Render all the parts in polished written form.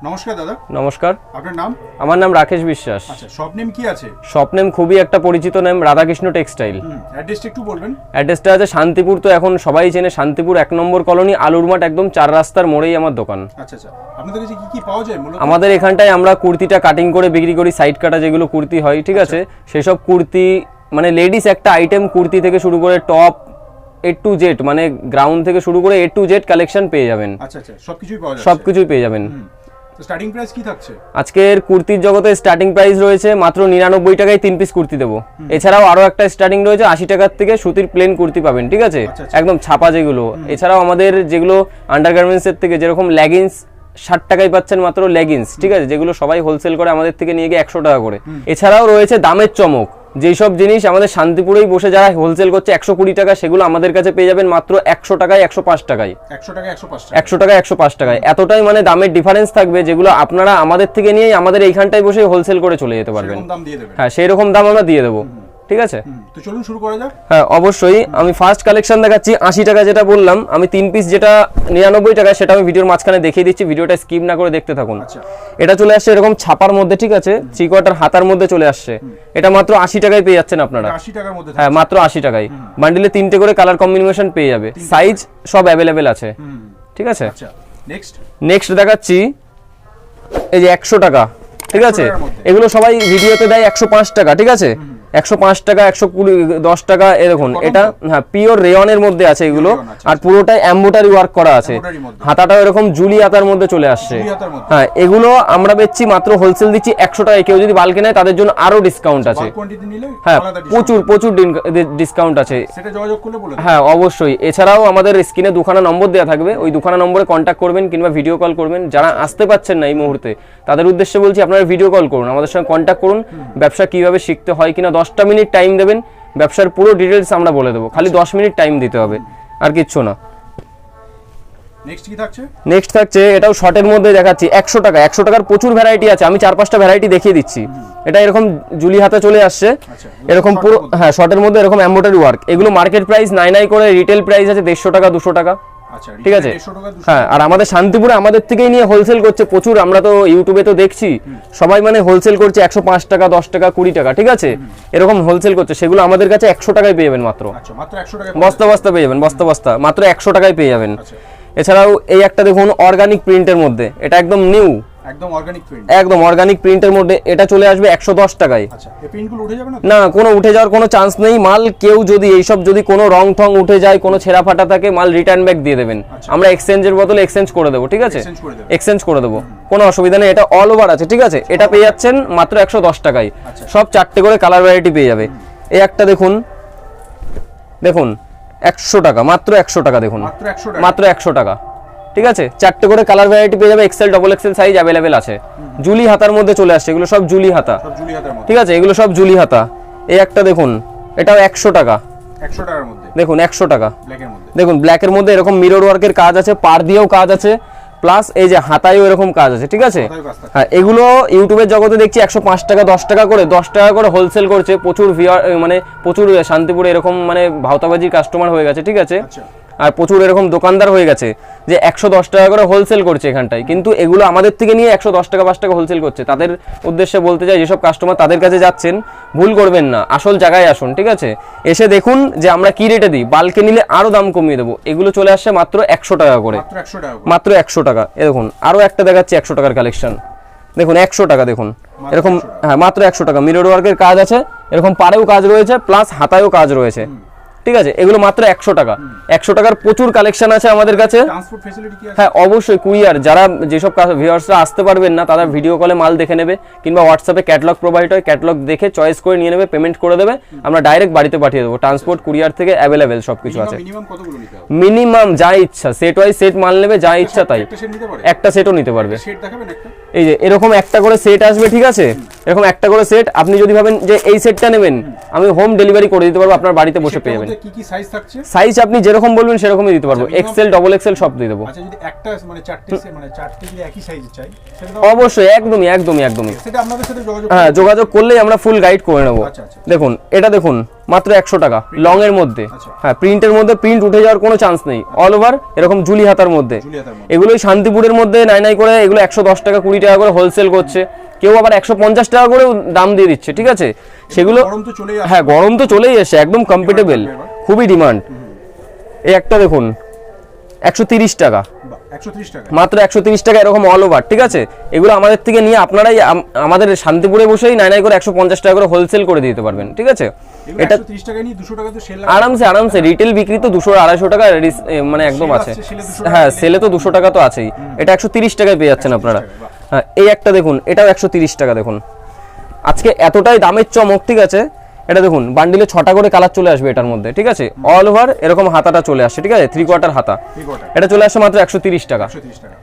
নমস্কার দাদা। নমস্কার। আপনার নাম? আমার নাম রাকেশ বিশ্বাস। আচ্ছা, শপ নেম কি আছে? শপ নেম খুবই একটা পরিচিত নাম, রাধা টেক্সটাইল। অ্যাড্রেসটা একটু বলবেন। অ্যাড্রেসটা আছে শান্তিপুর, তো এখন সবাই চেনে শান্তিপুর 1 নম্বর কলোনি, আলুর মাঠ, একদম 4 রাস্তার মোড়েই আমার দোকান। আচ্ছা আচ্ছা, আপনাদের কাছে কি কি পাওয়া যায় মূলত? আমাদের এখানটায় আমরা কুর্তিটা কাটিং করে বিক্রি করি, সাইড কাটা যেগুলো কুর্তি হয়, ঠিক আছে, সেসব কুর্তি মানে লেডিস একটা আইটেম, কুর্তি থেকে শুরু করে টপ A to Z, মানে গ্রাউন্ড থেকে শুরু করে A to Z কালেকশন পেয়ে যাবেন। আচ্ছা আচ্ছা, সবকিছুই পাওয়া যায়? সবকিছুই পেয়ে যাবেন। তো স্টার্টিং প্রাইস কি থাকছে? আজকের কুর্তির জগতে স্টার্টিং প্রাইস রয়েছে মাত্র 99 টাকায় 3 পিস কুর্তি দেবো। এছাড়াও আরো একটা স্টার্টিং রয়েছে 80 টাকার থেকে, সুতির প্লেন কুর্তি পাবেন, ঠিক আছে, একদম ছাপা যেগুলো। এছাড়াও আমাদের যেগুলো আন্ডারগার্মেন্টস এর থেকে যেরকম লেগিংস 60 টাকায় পাচ্ছেন মাত্র লেগিংস, ঠিক আছে, যেগুলো সবাই হোলসেল করে আমাদের থেকে নিয়ে গিয়ে 100 টাকা করে। এছাড়াও রয়েছে দামের চমক, যেসব জিনিস আমাদের শান্তিপুরেই বসে যারা হোলসেল করছে 120 টাকা, সেগুলো আমাদের কাছে পেয়ে যাবেন মাত্র 100 টাকায় 105 টাকায়। 100 টাকা 105 টাকা, 100 টাকা 105 টাকায়। এতটাই মানে দামের ডিফারেন্স থাকবে, যেগুলো আপনারা আমাদের থেকে নিয়েই আমাদের এইখানটায় বসে হোলসেল করে চলে যেতে পারবেন। হ্যাঁ, সেই রকম দাম আমরা দিয়ে দেবো, ঠিক আছে। তো চলুন শুরু করা যাক। হ্যাঁ অবশ্যই, আমি ফার্স্ট কালেকশন দেখাচ্ছি 80 টাকা, যেটা বললাম আমি 3 পিস, যেটা 99 টাকা, সেটা আমি ভিডিওর মাঝখানে দেখিয়ে দিচ্ছি, ভিডিওটা স্কিপ না করে দেখতে থাকুন। এটা চলে আসছে এরকম ছাপার মধ্যে, ঠিক আছে, 3 কোয়ার্টার হাতার মধ্যে চলে আসছে। এটা মাত্র 80 টাকায় পেয়ে যাচ্ছেন আপনারা। 80 টাকার মধ্যে? হ্যাঁ, মাত্র 80 টাকায়। বান্ডিলে 3টে করে কালার কম্বিনেশন পেয়ে যাবে, সাইজ সব অ্যাভেলেবেল আছে, ঠিক আছে। আচ্ছা, নেক্সট দেখাচ্ছি এই যে 100 টাকা, ঠিক আছে, এগুলো সবাই ভিডিওতে দেয় 105 টাকা, ঠিক আছে, 105 টাকা, 110 টাকা, এরকম। এটা হ্যাঁ পিওর রেয়নের মধ্যে আছে এগুলো, আর পুরোটাই এমব্রয়ডারি ওয়ার্ক করা আছে। হাতাটাও এরকম জুলি হাতার মধ্যে চলে আসছে। হ্যাঁ, এগুলো আমরা বেচছি মাত্র হোলসেল দিচ্ছি 100 টাকায়। কেউ যদি বাল্কে নেয় তাদের জন্য আরো ডিসকাউন্ট আছে। হ্যাঁ, প্রচুর ডিসকাউন্ট আছে, হ্যাঁ অবশ্যই। এছাড়াও আমাদের স্ক্রিনে দুখানা নম্বর দেওয়া থাকবে, ওই দুখানা নম্বরে কন্ট্যাক্ট করবেন কিংবা ভিডিও কল করবেন। যারা আসতে পাচ্ছেন না এই মুহূর্তে, তাদের উদ্দেশ্যে বলছি আপনারা ভিডিও কল করুন, আমাদের সঙ্গে কন্ট্যাক্ট করুন। ব্যবসা কিভাবে শিখতে হয় কিনা 10টা মিনিট টাইম দেবেন, ব্যবসার পুরো ডিটেইলস আমরা বলে দেবো, খালি 10 মিনিট টাইম দিতে হবে, আর কিচ্ছু না। নেক্সট থাকছে এটাও শর্টের মধ্যে দেখাচ্ছি 100 টাকা। 100 টাকার প্রচুর ভ্যারাইটি আছে, আমি 4-5টা ভ্যারাইটি দেখিয়ে দিচ্ছি। এটা এরকম জুলি হাতে চলে আসছে, এরকম পুরো, হ্যাঁ শর্টের মধ্যে এরকম এমব্রয়ডারি ওয়ার্ক। এগুলো মার্কেট প্রাইস 99 করে, রিটেল প্রাইস আছে 150 টাকা 200 টাকা, ঠিক আছে। হ্যাঁ, আর আমাদের শান্তিপুরে আমাদের থেকেই নিয়ে হোলসেল করছে প্রচুর, আমরা তো ইউটিউবে তো দেখছি সবাই মানে হোলসেল করছে 105 টাকা 10 টাকা 20 টাকা, ঠিক আছে, এরকম হোলসেল করছে। সেগুলো আমাদের কাছে 100 টাকায় পেয়ে যাবেন মাত্র, বস্তা পেয়ে যাবেন, বস্তা মাত্র 100 টাকায় পেয়ে যাবেন। এছাড়াও এই একটা দেখুন অর্গানিক প্রিন্টের মধ্যে, এটা একদম নিউ, একদম অর্গানিক প্রিন্টের মধ্যে, এটা চলে আসবে 110 টাকায়। না, কোনো উঠে যাওয়ার কোনো চান্স নেই। মাল কেউ যদি এইসব যদি কোনো রং ঠং উঠে যায়, কোনো ছেঁড়া ফাটা থাকে, মাল রিটার্ন ব্যাক দিয়ে দেবেন, আমরা এক্সচেঞ্জের বদলে এক্সচেঞ্জ করে দেবো, ঠিক আছে, এক্সচেঞ্জ করে দেবো, কোনো অসুবিধা নেই। এটা অল ওভার আছে, ঠিক আছে। এটা পেয়ে যাচ্ছেন মাত্র 110 টাকায়। সব 4টে করে কালার ভ্যারাইটি পেয়ে যাবে। এই একটা দেখুন 100 টাকা, মাত্র 100 টাকা, দেখুন মাত্র 100 টাকা, ঠিক আছে। 4টে করে কালার ভ্যারাইটি পেয়ে যাবে, XL double XL size available আছে। জুলি হাতার মধ্যে চলে আসছে, এগুলো সব জুলি হাতা, ঠিক আছে, এগুলো সব জুলি হাতা। এই একটা দেখুন, এটাও 100 টাকা, 100 টাকার মধ্যে দেখুন, 100 টাকা, দেখুন ব্ল্যাকের মধ্যে এরকম মিরর ওয়ার্কের কাজ আছে, পার দিয়েও কাজ আছে, প্লাস এই যে হাতায়ও এরকম কাজ আছে, ঠিক আছে। হ্যাঁ, এগুলো ইউটিউবের জগতে দেখছি 105 টাকা 10 টাকা করে, 10 টাকা করে হোলসেল করছে। প্রচুর মানে প্রচুর শান্তিপুরে এরকম মানে ভাওতাবাজির কাস্টমার হয়ে গেছে, ঠিক আছে, আর প্রচুর এরকম দোকানদার হয়ে গেছে যে 110 টাকা করে হোলসেল করছে এখানটায়, কিন্তু এগুলো আমাদের থেকে নিয়ে 110 টাকা 5 টাকা হোলসেল করছে। তাদের উদ্দেশ্যে বলতে চাই, যেসব কাস্টমার তাদের কাছে যাচ্ছেন, ভুল করবেন না, আসল জায়গায় আসুন, ঠিক আছে, এসে দেখুন যে আমরা কি রেটে দিই, বাল্কে নিলে আরো দাম কমিয়ে দেবো। এগুলো চলে আসছে মাত্র 100 টাকা করে, মাত্র 100 টাকা। এ দেখুন আরো একটা দেখাচ্ছি 100 টাকার কালেকশন, দেখুন 100 টাকা, দেখুন এরকম, হ্যাঁ মাত্র 100 টাকা। মিরর ওয়ার্কের কাজ আছে, এরকম পাড়েও কাজ রয়েছে, প্লাস হাতায়ও কাজ রয়েছে, ঠিক আছে, এগুলো মাত্র 100 টাকা। 100 টাকার প্রচুর কালেকশন আছে আমাদের কাছে। হ্যাঁ অবশ্যই, কুরিয়ার, যারা যেসব ভিউয়ার্সরা আসতে পারবেন না, তারা ভিডিও কলে মাল দেখে নেবে, কিংবা হোয়াটসঅ্যাপে ক্যাটালগ প্রোভাইড হয়, ক্যাটালগ দেখে চয়েস করে নিয়ে নেবে, পেমেন্ট করে দেবে, আমরা ডাইরেক্ট বাড়িতে পাঠিয়ে দেবো। ট্রান্সপোর্ট কুরিয়ার থেকে অ্যাভেলেবেল সবকিছু আছে। মিনিমাম যা ইচ্ছা, সেট ওয়াইজ সেট মাল নেবে, যা ইচ্ছা তাই, একটা সেটও নিতে পারবে। এই যে এরকম একটা করে সেট আসবে, ঠিক আছে, এরকম একটা করে সেট। আপনি যদি ভাবেন যে এই সেটটা নেবেন, আমি হোম ডেলিভারি করে দিতে পারবো, আপনার বাড়িতে বসে পেয়ে যাবেন। কি কি সাইজ থাকছে? সাইজ আপনি যেরকম বলবেন সেরকমই দিতে পারবো, এক্সেল ডবল এক্সেল সব দিয়ে দেবো। আচ্ছা যদি একটা মানে চারটে যদি একই সাইজের চাই সেটা তো অবশ্যই একদমই সেটা আপনাদের সাথে যোগাযোগ হ্যাঁ যোগাযোগ করলেই আমরা ফুল গাইড করে নেবো। আচ্ছা আচ্ছা দেখুন এটা দেখুন মাত্র 100 টাকা লং এর মধ্যে। হ্যাঁ প্রিন্টের মধ্যে প্রিন্ট উঠে যাওয়ার কোনো চান্স নেই, অল ওভার এরকম জুলি হাতার মধ্যে। এগুলোই শান্তিপুরের মধ্যে নাই করে এগুলো 110 টাকা 20 টাকা করে হোলসেল করছে, কেউ আবার 150 টাকা করেও দাম দিয়ে দিচ্ছে। ঠিক আছে সেগুলো হ্যাঁ গরম তো চলেই এসে একদম কম্পিটেবল, খুবই ডিমান্ড। এই একটা দেখুন 130 টাকা মাত্র 130 টাকা এরকম অল ওভার। ঠিক আছে এগুলো আমাদের থেকে নিয়ে আপনারাই আমাদের শান্তিপুরে বসেই নাই করে 150 টাকা করে হোলসেল করে দিতে পারবেন। ঠিক আছে এটা 30 টাকা নিয়ে 200 টাকা তো সেল আরামসে রিটেল বিক্রি তো 200-250 টাকা মানে একদম আছে। হ্যাঁ সেলে তো 200 টাকা তো আছেই, এটা 130 টাকায় পেয়ে যাচ্ছেন আপনারা। হ্যাঁ এই একটা দেখুন এটাও 130 টাকা। দেখুন আজকে এতটাই দামের চমক। ঠিক আছে এটা দেখুন বান্ডিলে 6টা করে কালার চলে আসবে এটার মধ্যে। ঠিক আছে অল ওভার এরকম হাতাটা চলে আসছে। ঠিক আছে 3/4 হাতা, এটা চলে আসছে মাত্র 130 টাকা।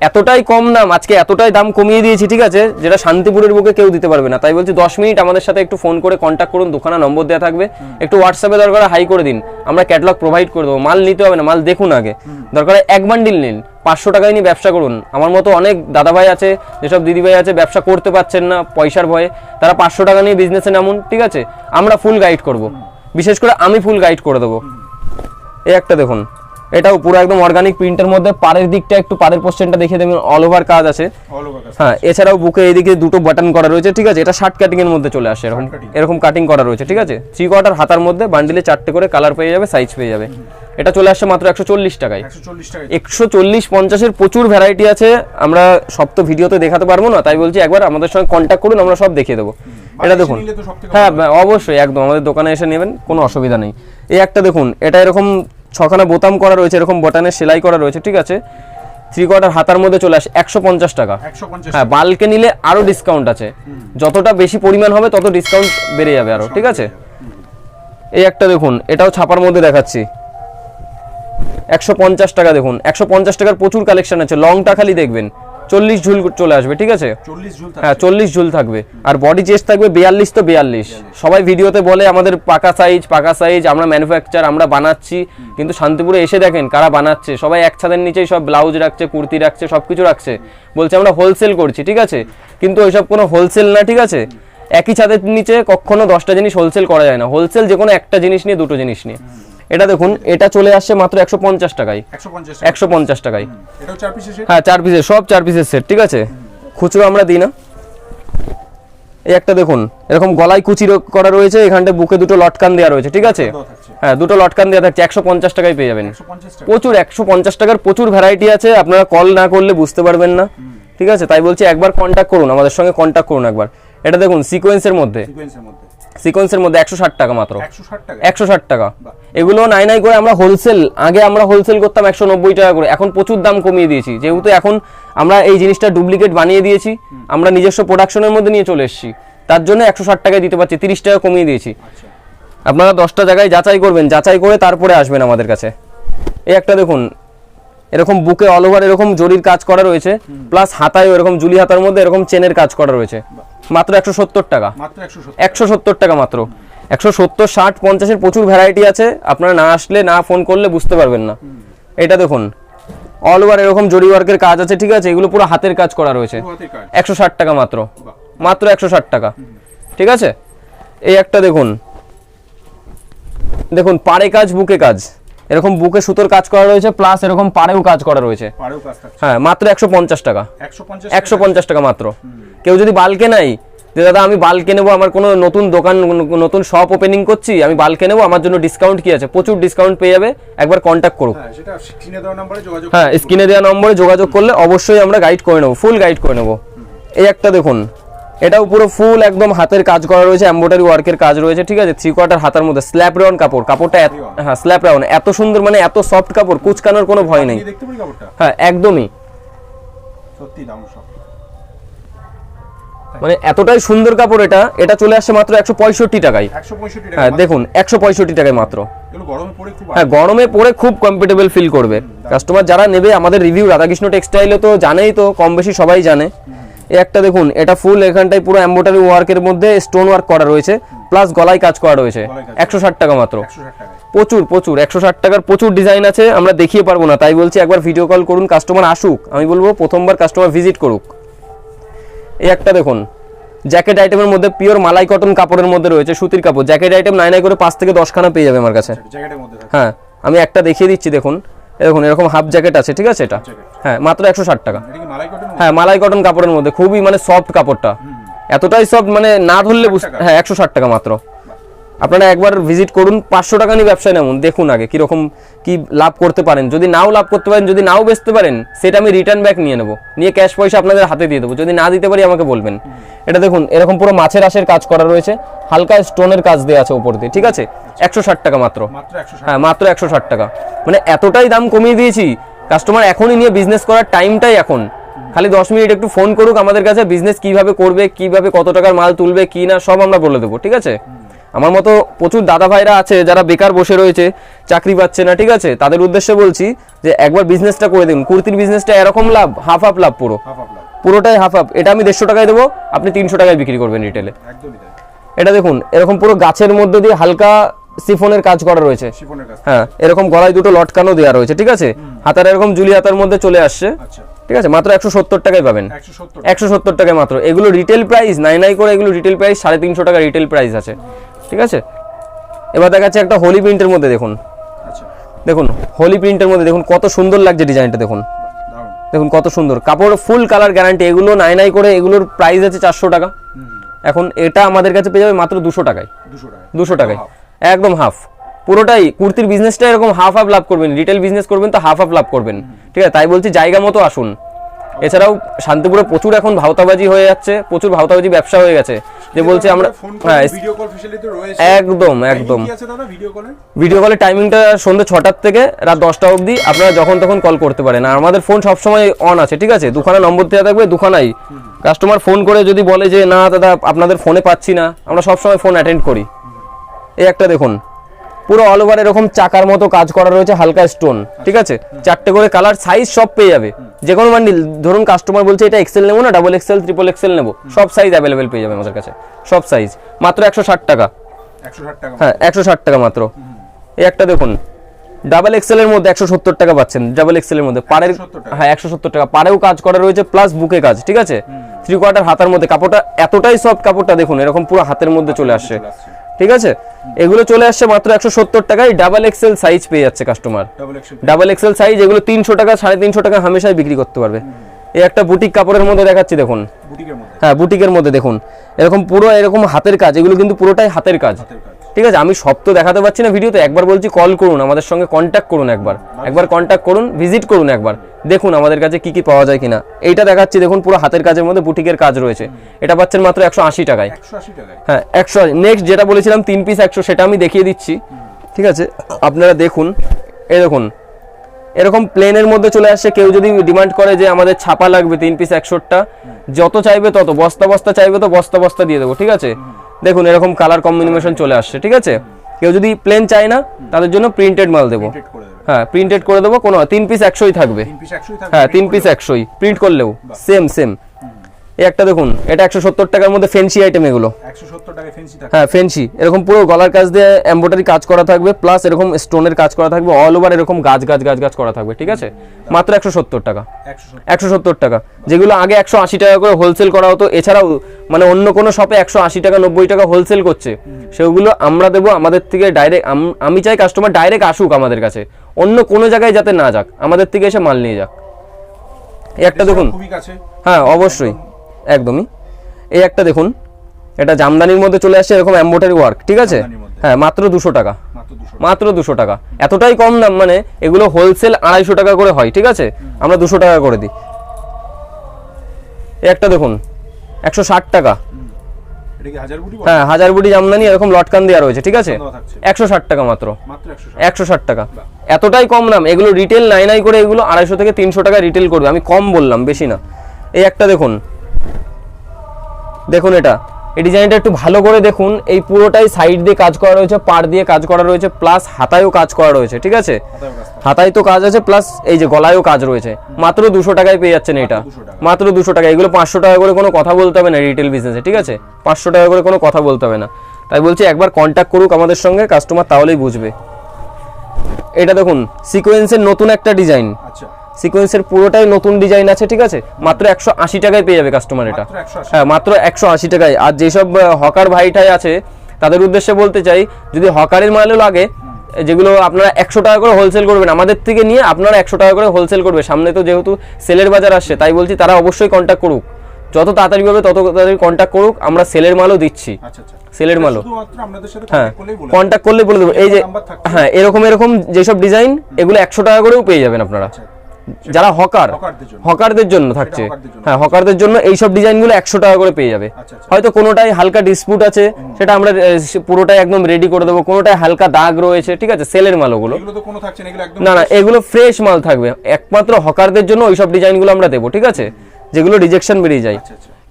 এতটাই কম দাম, আজকে এতটাই দাম কমিয়ে দিয়েছি। ঠিক আছে যেটা শান্তিপুরের বুকে কেউ দিতে পারবে না। তাই বলছি 10 মিনিট আমাদের সাথে একটু ফোন করে কন্ট্যাক্ট করুন, দোকানে নম্বর দেওয়া থাকবে, একটু হোয়াটসঅ্যাপে দরকার হাই করে দিন, আমরা ক্যাটালগ প্রোভাইড করে দেবো। মাল নিতে হবে না, মাল দেখুন আগে, দরকার এক বান্ডিল নিন, 500 টাকায় নিয়ে ব্যবসা করুন। আমার মতো অনেক দাদাভাই আছে, যেসব দিদিভাই আছে ব্যবসা করতে পারছেন না পয়সার ভয়ে, তারা 500 টাকা নিয়ে বিজনেসে নামুন। ঠিক আছে আমরা ফুল গাইড করব, বিশেষ করে আমি ফুল গাইড করে দেবো। এই একটা দেখুন এটাও পুরো একদম অর্গানিক প্রিন্টের মধ্যে, পাড়ের দিকটা একটু পাড়ের পোর্শনটা দেখিয়ে দেবেন, অল ওভার কাজ আছে। হ্যাঁ এছাড়াও বুকে এইদিকে দুটো বাটন করা রয়েছে। ঠিক আছে এটা শার্ট কাটিং এর মধ্যে চলে আসে, এরকম কাটিং করা রয়েছে। ঠিক আছে 3/4 হাতার মধ্যে বান্ডিলে 4টে করে কালার পেয়ে যাবে, সাইজ পেয়ে যাবে। এটা চলে আসছে মাত্র 140 টাকায়। 140-50 এর প্রচুর ভ্যারাইটি আছে, আমরা সব তো ভিডিওতে দেখাতে পারবো না, তাই বলছি একবার আমাদের সঙ্গে কন্ট্যাক্ট করুন, আমরা সব দেখিয়ে দেবো। এটা দেখুন হ্যাঁ অবশ্যই একদম আমাদের দোকানে এসে নেবেন, কোনো অসুবিধা নেই। এই একটা দেখুন এটা এরকম 6খানা বোতাম করা রয়েছে, এরকম বটনের সেলাই করা রয়েছে। ঠিক আছে 3/4 হাতার মধ্যে চলে আসে 150 টাকা। হ্যাঁ বাল্কে নিলে আরো ডিসকাউন্ট আছে, যতটা বেশি পরিমাণ হবে তত ডিসকাউন্ট বেড়ে যাবে আরো। ঠিক আছে এই একটা দেখুন এটাও ছাপার মধ্যে দেখাচ্ছি 150 টাকা। দেখুন 150 টাকার প্রচুর কালেকশন আছে, লংটা খালি দেখবেন 40 ঝুল চলে আসবে। ঠিক আছে হ্যাঁ 40 ঝুল থাকবে, আর বডি চেস্ট থাকবে 42 তো 42। সবাই ভিডিওতে বলে আমাদের পাকা সাইজ, আমরা ম্যানুফ্যাকচার আমরা বানাচ্ছি, কিন্তু শান্তিপুরে এসে দেখেন কারা বানাচ্ছে, সবাই এক ছাদের নিচেই সব ব্লাউজ রাখছে, কুর্তি রাখছে, সবকিছু রাখছে, বলছে আমরা হোলসেল করছি। ঠিক আছে কিন্তু ওইসব কোনো হোলসেল না। ঠিক আছে একই ছাদের নিচে কখনো 10টা জিনিস হোলসেল করা যায় না, হোলসেল যে কোনো একটা জিনিস নিয়ে, দুটো জিনিস নিয়ে। এটা দেখুন এটা চলে আসছে মাত্র 150 টাকায়। 150 টাকায় হ্যাঁ 4 পিসের, সব 4 পিসের সেট। ঠিক আছে খুচরো আমরা দিই না। এই একটা দেখুন এরকম গলায় কুচি করা রয়েছে, এখানটায় বুকে দুটো লটকান দেওয়া রয়েছে। ঠিক আছে হ্যাঁ দুটো লটকান দেওয়া থাকছে, 150 টাকায় পেয়ে যাবেন। প্রচুর 150 টাকার প্রচুর ভ্যারাইটি আছে, আপনারা কল না করলে বুঝতে পারবেন না। ঠিক আছে তাই বলছি একবার কন্ট্যাক্ট করুন, আমাদের সঙ্গে কন্ট্যাক্ট করুন একবার। এটা দেখুন সিকোয়েন্সের মধ্যে 160 টাকা মাত্র, 160 টাকা। এগুলো নাই করে আমরা হোলসেল, আগে আমরা হোলসেল করতাম 190 টাকা করে, এখন প্রচুর দাম কমিয়ে দিয়েছি, যেহেতু এখন আমরা এই জিনিসটা ডুপ্লিকেট বানিয়ে দিয়েছি, আমরা নিজস্ব প্রোডাকশনের মধ্যে নিয়ে চলে এসেছি, তার জন্য 160 টাকায় দিতে পারছি, 30 টাকা কমিয়ে দিয়েছি। আপনারা 10টা জায়গায় যাচাই করবেন, যাচাই করে তারপরে আসবেন আমাদের কাছে। এই একটা দেখুন এরকম বুকে অল ওভার এরকম জরির কাজ করা রয়েছে, প্লাস হাতায় এরকম জুলি হাতার মধ্যে এরকম চেনের কাজ করা রয়েছে, মাত্র 170 টাকা। 170 টাকা মাত্র। 170, 60, 50 এর প্রচুর ভ্যারাইটি আছে, আপনারা না আসলে না ফোন করলে বুঝতে পারবেন না। এটা দেখুন অল ওভার এরকম জরি ওয়ার্কের কাজ আছে। ঠিক আছে এগুলো পুরো হাতের কাজ করা রয়েছে, 160 টাকা মাত্র, মাত্র 160 টাকা। ঠিক আছে এই একটা দেখুন, দেখুন পাড়ে কাজ, বুকে কাজ, এরকম বুকে সুতোর কাজ করা রয়েছে, প্লাস এরকম পাড়েও কাজ করা রয়েছে। হ্যাঁ মাত্র 150 টাকা, 150 টাকা মাত্র। কেউ যদি বাল্কে নাই যে দাদা আমি বাল্কে নেবো, আমার কোনো নতুন দোকান নতুন শপ ওপেনিং করছি, আমি বাল্কে নেবো, আমার জন্য ডিসকাউন্ট কি আছে, প্রচুর ডিসকাউন্ট পেয়ে যাবে, একবার কন্ট্যাক্ট করুন। হ্যাঁ স্ক্রিনে দেওয়া নম্বরে যোগাযোগ করলে অবশ্যই আমরা গাইড করে নেবো, ফুল গাইড করে নেবো। এই একটা দেখুন এটাও পুরো ফুল একদম হাতের কাজ করা রয়েছে, এমব্রয়ডারি ওয়ার্কের কাজ রয়েছে। ঠিক আছে 3/4 হাতার মধ্যে স্ল্যাব রাউন্ড কাপড়, কাপড়টা হ্যাঁ স্ল্যাব রাউন্ড, এত সুন্দর মানে এত সফট কাপড়, কুচকানোর কোনো ভয় নেই। হ্যাঁ একদমই মানে এতটাই সুন্দর কাপড়। এটা চলে আসছে মাত্র 165 টাকায়। হ্যাঁ দেখুন 165 টাকায় মাত্র। হ্যাঁ গরমে পরে খুব কমফোর্টেবল ফিল করবে কাস্টমার যারা নেবে। আমাদের রিভিউ রাধাকৃষ্ণ টেক্সটাইলে তো জানেই, তো কম বেশি সবাই জানে। এই একটা দেখুন এটা ফুল এখানটায় পুরো এমব্রয়ডারি ওয়ার্কের মধ্যে স্টোন ওয়ার্ক করা রয়েছে, প্লাস গলায় কাজ করা রয়েছে 160 টাকা মাত্র। প্রচুর প্রচুর 160 টাকার প্রচুর ডিজাইন আছে, আমরা দেখিয়ে পারবো না, তাই বলছি একবার ভিডিও কল করুন, কাস্টমার আসুক, আমি বলবো প্রথমবার কাস্টমার ভিজিট করুক। এই একটা দেখুন জ্যাকেট আইটেমের মধ্যে পিওর মালাই কটন কাপড়ের মধ্যে রয়েছে, সুতির কাপড়, জ্যাকেট আইটেম 9 করে 5 থেকে 10 খানা পেয়ে যাবে আমার কাছে। হ্যাঁ আমি একটা দেখিয়ে দিচ্ছি, দেখুন দেখুন এরকম হাফ জ্যাকেট আছে, ঠিক আছে, এটা হ্যাঁ মাত্র 160 টাকা। হ্যাঁ মালাই কটন কাপড়ের মধ্যে খুবই মানে সফট কাপড়টা, এতটাই সফট মানে না ধরলে হ্যাঁ 160 টাকা মাত্র। আপনারা একবার ভিজিট করুন, 500 টাকা নিয়ে ব্যবসায় নেমন, দেখুন আগে কিরকম কি লাভ করতে পারেন। যদি নাও লাভ করতে পারেন, যদি নাও বেচতে পারেন, সেটা আমি রিটার্ন ব্যাক নিয়ে নেবো, নিয়ে ক্যাশ পয়সা আপনাদের হাতে দিয়ে দেবো। যদি না দিতে পারি আমাকে বলবেন। এটা দেখুন এরকম পুরো মাছের আঁশের কাজ করা রয়েছে, হালকা স্টোনের কাজ দেওয়া আছে উপর দিয়ে, ঠিক আছে, 160 টাকা মাত্র। হ্যাঁ মাত্র 160 টাকা, মানে এতটাই দাম কমিয়ে দিয়েছি, কাস্টমার এখনই নিয়ে বিজনেস করার টাইমটাই এখন। খালি 10 মিনিট একটু ফোন করুক আমাদের কাছে, বিজনেস কিভাবে করবে, কিভাবে কত টাকার মাল তুলবে কি না সব আমরা বলে দেবো, ঠিক আছে। আমার মতো প্রচুর দাদা ভাইরা আছে যারা বেকার বসে রয়েছে, চাকরি পাচ্ছে না, ঠিক আছে, তাদের উদ্দেশ্যে বলছি যে একবার বিজনেসটা করে দিন। কুর্তির বিজনেসটা এরকম লাভ, হাফ হাফ লাভ, পুরোটাই হাফ হাফ। এটা আমি 150 টাকায় দেবো, আপনি 300 টাকায় বিক্রি করবেন রিটেলে। এটা দেখুন এরকম পুরো গাছের মধ্যে দিয়ে হালকা সিফনের কাজ করা রয়েছে, হ্যাঁ এরকম গলায় দুটো লটকানো দেওয়া রয়েছে, ঠিক আছে, হাতার এরকম জুলি হাতার মধ্যে চলে আসছে, ঠিক আছে, মাত্র 170 টাকায় পাবেন, 170 টাকায় মাত্র। এগুলো রিটেল প্রাইস নাই করে, এগুলো রিটেল প্রাইস 350 টাকা রিটেল প্রাইস আছে, ঠিক আছে। এবার দেখাচ্ছে একটা হোলি প্রিন্টের মধ্যে, দেখুন দেখুন হোলি প্রিন্টের মধ্যে দেখুন কত সুন্দর লাগছে ডিজাইনটা, দেখুন দেখুন কত সুন্দর কাপড়, ফুল কালার গ্যারান্টি। এগুলো নাই করে এগুলোর প্রাইস আছে 400 টাকা, এখন এটা আমাদের কাছে পেয়ে যাবে মাত্র 200 টাকায়, 200 টাকায় একদম হাফ। পুরোটাই কুর্তির বিজনেসটা এরকম হাফ হাফ লাভ করবেন, রিটেল বিজনেস করবেন তো হাফ হাফ লাভ করবেন, ঠিক আছে। তাই বলছি জায়গা মতো আসুন। এছাড়াও শান্তিপুরে প্রচুর এখন ভাওতাবাজি হয়ে যাচ্ছে, প্রচুর ভাওতাবাজি ব্যবসা হয়ে গেছে, যে বলছে আমরা হ্যাঁ একদম একদম ভিডিও কলের টাইমিংটা সন্ধ্যে 6টার থেকে রাত 10টা অবধি, আপনারা যখন তখন কল করতে পারেন। আর আমাদের ফোন সবসময় অন আছে, ঠিক আছে, দুখানা নম্বর দেওয়া থাকবে, দুখানাই কাস্টমার ফোন করে যদি বলে যে না দাদা আপনাদের ফোনে পাচ্ছি না, আমরা সবসময় ফোন অ্যাটেন্ড করি। এই একটা দেখুন পুরো অল ওভার এরকম চাকার মতো কাজ করা রয়েছে, হালকা স্টোন, ঠিক আছে, 4টে করে কালার, সাইজ সব পেয়ে যাবে, যে কোনো বান্ডিল। ধরুন কাস্টমার বলছে এটা এক্সেল নেবো না, ডাবল এক্সেল, ট্রিপল এক্সেল নেবো, সব সাইজ অ্যাভেলেবেল পেয়ে যাবে আমাদের কাছে, সব সাইজ মাত্র 160 টাকা। হ্যাঁ 160 টাকা মাত্র। এই একটা দেখুন ডাবল এক্সেল এর মধ্যে 170 টাকা পাচ্ছেন, ডাবল এক্সেল এর মধ্যে পাড়ের, হ্যাঁ 170 টাকা, পাড়েও কাজ করা রয়েছে প্লাস বুকে কাজ, ঠিক আছে, 3/4 হাতার মধ্যে। কাপড়টা এতটাই সফট, কাপড়টা দেখুন এরকম পুরো হাতের মধ্যে চলে আসছে, ঠিক আছে। এগুলো চলে আসছে মাত্র 170 টাকায়, ডাবল এক্সেল সাইজ পেয়ে যাচ্ছে কাস্টমার, ডাবল এক্সেল সাইজ। এগুলো 300 টাকা 350 টাকা হামেশাই বিক্রি করতে পারবে। এই একটা বুটিক কাপড়ের মধ্যে দেখাচ্ছি, দেখুন হ্যাঁ বুটিকের মধ্যে দেখুন এরকম পুরো এরকম হাতের কাজ, এগুলো কিন্তু পুরোটাই হাতের কাজ, ঠিক আছে। আমি সব তো দেখাতে পারছি না ভিডিওতে, একবার বলছি কল করুন, আমাদের সঙ্গে কন্ট্যাক্ট করুন, একবার কন্ট্যাক্ট করুন, ভিজিট করুন, একবার দেখুন আমাদের কাছে কি কি পাওয়া যায় কিনা। এইটা দেখাচ্ছি দেখুন পুরো হাতের কাজের মধ্যে বুটিকের কাজ রয়েছে, এটা পাচ্ছেন মাত্র 180 টাকায়। হ্যাঁ 180। নেক্সট যেটা বলেছিলাম 3 পিস 100, সেটা আমি দেখিয়ে দিচ্ছি, ঠিক আছে, আপনারা দেখুন। এই দেখুন এরকম প্লেনের মধ্যে চলে আসছে, কেউ যদি ডিমান্ড করে যে আমাদের ছাপা লাগবে 3 পিস 100টা, যত চাইবে তত, বস্তা বস্তা চাইবে তো বস্তা বস্তা দিয়ে দেবো, ঠিক আছে। দেখুন এরকম কালার কম্বিনেশন চলে আসছে, ঠিক আছে। কেউ যদি প্লেন চায় না তাদের জন্য প্রিন্টেড মাল দেবো, হ্যাঁ প্রিন্টেড করে দেবো, কোনো 3 পিস 100ই থাকবে, হ্যাঁ 3 পিস 100ই প্রিন্ট করলেও সেম সেম। এই একটা দেখুন এটা 170 টাকার মধ্যে ফ্যান্সি আইটেম, এগুলো 170 টাকা ফ্যান্সি থাকবে, হ্যাঁ ফ্যান্সি, এরকম পুরো গলার কাজ দিয়ে এমব্রয়ডারি কাজ করা থাকবে, প্লাস এরকম স্টোনের কাজ করা থাকবে, অল ওভার এরকম গাছ গাছ গাছ গাছ করা থাকবে, ঠিক আছে, মাত্র 170 টাকা, 170 টাকা। যেগুলো আগে 180 টাকা করে হোলসেল করা হতো, এছাড়াও মানে অন্য কোনো শপে 180 টাকা 90 টাকা হোলসেল করছে, সেগুলো আমরা দেবো আমাদের থেকে ডাইরেক্ট। আমি চাই কাস্টমার ডাইরেক্ট আসুক আমাদের কাছে, অন্য কোনো জায়গায় যাতে না যাক, আমাদের থেকে এসে মাল নিয়ে যাক। এই একটা দেখুন, হ্যাঁ অবশ্যই একদমই। এই একটা দেখুন এটা জামদানির মধ্যে চলে আসছে, এরকম এমব্রয়ডারি ওয়ার্ক, ঠিক আছে, হ্যাঁ মাত্র 200 টাকা, মাত্র 200 টাকা। এতটাই কম দাম, মানে এগুলো হোলসেল 250 টাকা করে হয়, ঠিক আছে, আমরা 200 টাকা করে দিই। এই একটা দেখুন 160 টাকা, হ্যাঁ হাজার বুটি জামদানি, এরকম লটকান দেওয়া রয়েছে, ঠিক আছে, 160 টাকা মাত্র, 160 টাকা। এতটাই কম দাম, এগুলো রিটেল নাই করে এগুলো 250 থেকে 300 টাকা রিটেল করবে, আমি কম বললাম, বেশি না। এই একটা দেখুন, দেখুন এটা এই ডিজাইনটা একটু ভালো করে দেখুন, এই পুরোটাই সাইড দিয়ে কাজ করা রয়েছে, পাড় দিয়ে কাজ করা রয়েছে, প্লাস হাতায়ও কাজ করা রয়েছে, ঠিক আছে, হাতায় তো কাজ আছে, প্লাস এই যে গলায়ও কাজ রয়েছে, মাত্র 200 টাকায় পেয়ে যাচ্ছেন এটা, মাত্র 200 টাকা। এগুলো 500 টাকা করে কোনো কথা বলতে হবে না রিটেল বিজনেসে, ঠিক আছে, 500 টাকা করে কোনো কথা বলতে হবে না। তাই বলছি একবার কন্ট্যাক্ট করুক আমাদের সঙ্গে কাস্টমার, তাহলেই বুঝবে। এটা দেখুন সিকোয়েন্সের নতুন একটা ডিজাইন, আচ্ছা সিকোয়েন্সের পুরোটাই নতুন ডিজাইন আছে, ঠিক আছে, মাত্র 180 টাকায় পেয়ে যাবে কাস্টমার এটা। হ্যাঁ মাত্র 180 টাকায়। আর যেসব হকার ভাইটাই আছে তাদের উদ্দেশ্যে বলতে চাই, যদি হকারের মালও লাগে, যেগুলো আপনারা 100 টাকা করে হোলসেল করবেন আমাদের থেকে নিয়ে, আপনারা 100 টাকা করে হোলসেল করবে। সামনে তো যেহেতু সেলের বাজার আসছে, তাই বলছি তারা অবশ্যই কন্ট্যাক্ট করুক, যত তাড়াতাড়ি পাবে তত তাড়াতাড়ি কন্ট্যাক্ট করুক। আমরা সেলের মালও দিচ্ছি, সেলের মালও। হ্যাঁ কন্ট্যাক্ট করলে বলে দেবো। এই যে হ্যাঁ এরকম যেসব ডিজাইন, এগুলো 100 টাকা করেও পেয়ে যাবেন আপনারা, যারা হকারদের জন্য থাকছে। হ্যাঁ হকারদের জন্য এইসব ডিজাইনগুলো 100 টাকা করে পেয়ে যাবে। হয়তো কোনোটাই হালকা ডিসপুট আছে, সেটা আমরা পুরোটাই একদম রেডি করে দেবো, কোনোটাই হালকা দাগ রয়েছে, ঠিক আছে, সেলের মাল ওগুলো। না না এগুলো ফ্রেশ মাল থাকবে, একমাত্র হকারদের জন্য ওইসব ডিজাইনগুলো আমরা দেবো, ঠিক আছে, যেগুলো রিজেকশন বেরিয়ে যায়।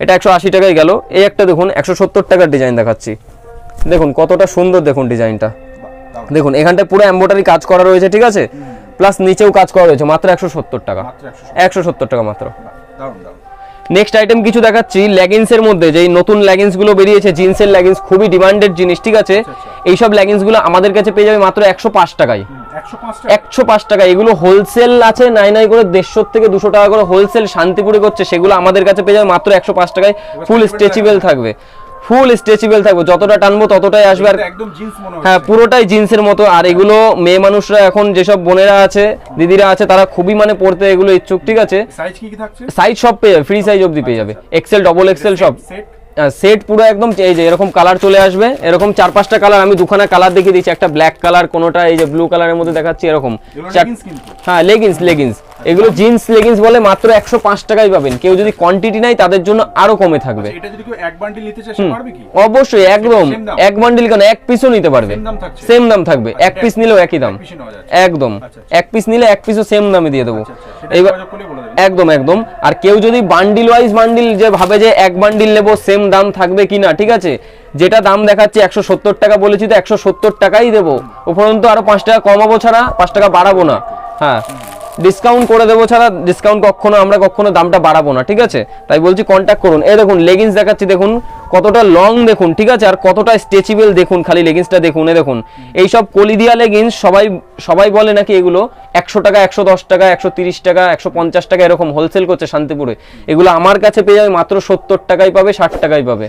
এটা 180 টাকায় গেল। এই একটা দেখুন 170 টাকার ডিজাইন দেখাচ্ছি, দেখুন কতটা সুন্দর, দেখুন ডিজাইনটা দেখুন, এখানটায় পুরো এমব্রয়ডারি কাজ করা রয়েছে, ঠিক আছে, প্লাস নিচেও কাজ করা রয়েছে, মাত্র 170 টাকা, 170 টাকা মাত্র। নেক্সট আইটেম কিছু দেখাচ্ছি লেগিংসের মধ্যে, যেই নতুন লেগিংস গুলো বেরিয়েছে, জিন্সের লেগিংস, খুবই ডিমান্ডেড জিনিস, ঠিক আছে। এইসব লেগিংস গুলো আমাদের কাছে পেয়ে যাবে মাত্র 105 টাকায়, 105 টাকা। এগুলো হোলসেল আছে নাই নাই করে 150 থেকে 200 টাকা করে হোলসেল শান্তিপুরে করছে, সেগুলো আমাদের কাছে পেয়ে যাবে মাত্র 105 টাকায়। ফুল স্ট্রেচেবল থাকবে, ফুল স্ট্রেচেবল থাকবে, যতটা টানবো ততটাই আসবে। আর হ্যাঁ পুরোটাই জিন্সের মতো। আর এগুলো মেয়ে মানুষরা, এখন যেসব বোনেরা আছে, দিদিরা আছে, তারা খুবই মানে পড়তে এগুলো ইচ্ছুক, ঠিক আছে। সাইজ সব পেয়ে যাবে, ফ্রি সাইজ অবধি পেয়ে যাবে, এক্সেল ডবল এক্সেল সব সেট পুরো একদম। এই যে এরকম কালার চলে আসবে, এরকম 4-5টা কালার, আমি দুখানা কালার দেখিয়ে দিচ্ছি, একটা ব্ল্যাক কালার, কোনোটা এই যে ব্লু কালারের মধ্যে দেখাচ্ছি, এরকম। হ্যাঁ লেগিংস, এগুলো জিন্স লেগিংস বলে, মাত্র 105 টাকায় পাবেন। কেউ যদি কোয়ান্টিটি নাই তাদের জন্য আরো কমে থাকবে। অবশ্যই একদম এক বান্ডিল কেন, এক পিসও নিতে পারবে, সেম দাম থাকবে, এক পিস নিলেও একই দাম, একদম এক পিস নিলে এক পিসও সেম দামে দিয়ে দেবো। এইবার একদম। আর কেউ যদি বান্ডিল ওয়াইজ বান্ডিল যে ভাবে যে এক বান্ডিল নেবো সেম দাম থাকবে কিনা, ঠিক আছে, যেটা দাম দেখাচ্ছি 170 টাকা বলেছি, তো 170 টাকাই দেবো, উপরন্তু আরো 5 টাকা কমাবো, ছাড়া 5 টাকা বাড়াবো না। হ্যাঁ ডিসকাউন্ট করে দেবো, ছাড়া ডিসকাউন্ট আমরা কখনো দামটা বাড়াবো না, ঠিক আছে। তাই বলছি কন্ট্যাক্ট করুন। এই দেখুন লেগিংস দেখাচ্ছি, দেখুন কতটা লং দেখুন, ঠিক আছে, আর কতটা স্ট্রেচেবল দেখুন, খালি লেগিংসটা দেখুন। এই দেখুন এইসব কলিদিয়া লেগিংস সবাই বলে নাকি এগুলো 100 টাকা, 110 টাকা, 130 টাকা, 150 টাকা এরকম হোলসেল করছে শান্তিপুরে। এগুলো আমার কাছে পেয়ে যাবে মাত্র 70 টাকায় পাবে, 60 টাকায় পাবে,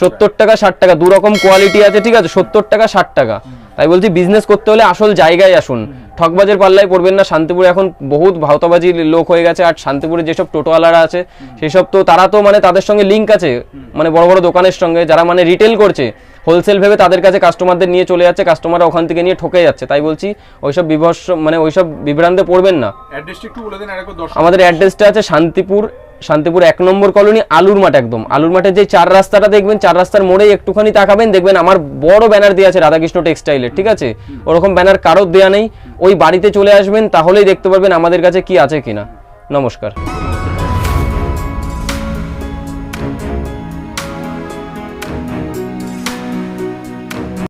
70 টাকা 60 টাকা, দু রকম কোয়ালিটি আছে, ঠিক আছে, 70 টাকা 60 টাকা। তাই বলছি বিজনেস করতে হলে আসল জায়গায় আসুন, ঠকবাজের পাল্লায় পড়বেন না। শান্তিপুরে এখন বহুত ভাওতাবাজি লোক হয়ে গেছে, আর শান্তিপুরে যেসব টোটোওয়ালারা আছে সেসব তো তারা তো মানে তাদের সঙ্গে লিঙ্ক আছে, মানে বড় বড় দোকানের সঙ্গে, যারা মানে রিটেল করছে, হোলসেল ভেবে তাদের কাছে কাস্টমারদের নিয়ে চলে যাচ্ছে, কাস্টমাররা ওখান থেকে নিয়ে ঠকে যাচ্ছে। তাই বলছি ওইসব ওইসব বিভ্রান্তে পড়বেন না। আমাদের অ্যাড্রেসটা আছে শান্তিপুর 1 নম্বর কলোনি, আলুর মাঠ, একদম আলুর মাঠের যে 4 রাস্তাটা দেখবেন, 4 রাস্তার মোড়ে একটুখানি তাকাবেন, দেখবেন আমার বড় ব্যানার দেওয়া আছে রাধাকৃষ্ণ টেক্সটাইলের, ঠিক আছে, ওরকম ব্যানার কারোর দেওয়া নেই। ওই বাড়িতে চলে আসবেন, তাহলেই দেখতে পারবেন আমাদের কাছে কি আছে কিনা। নমস্কার।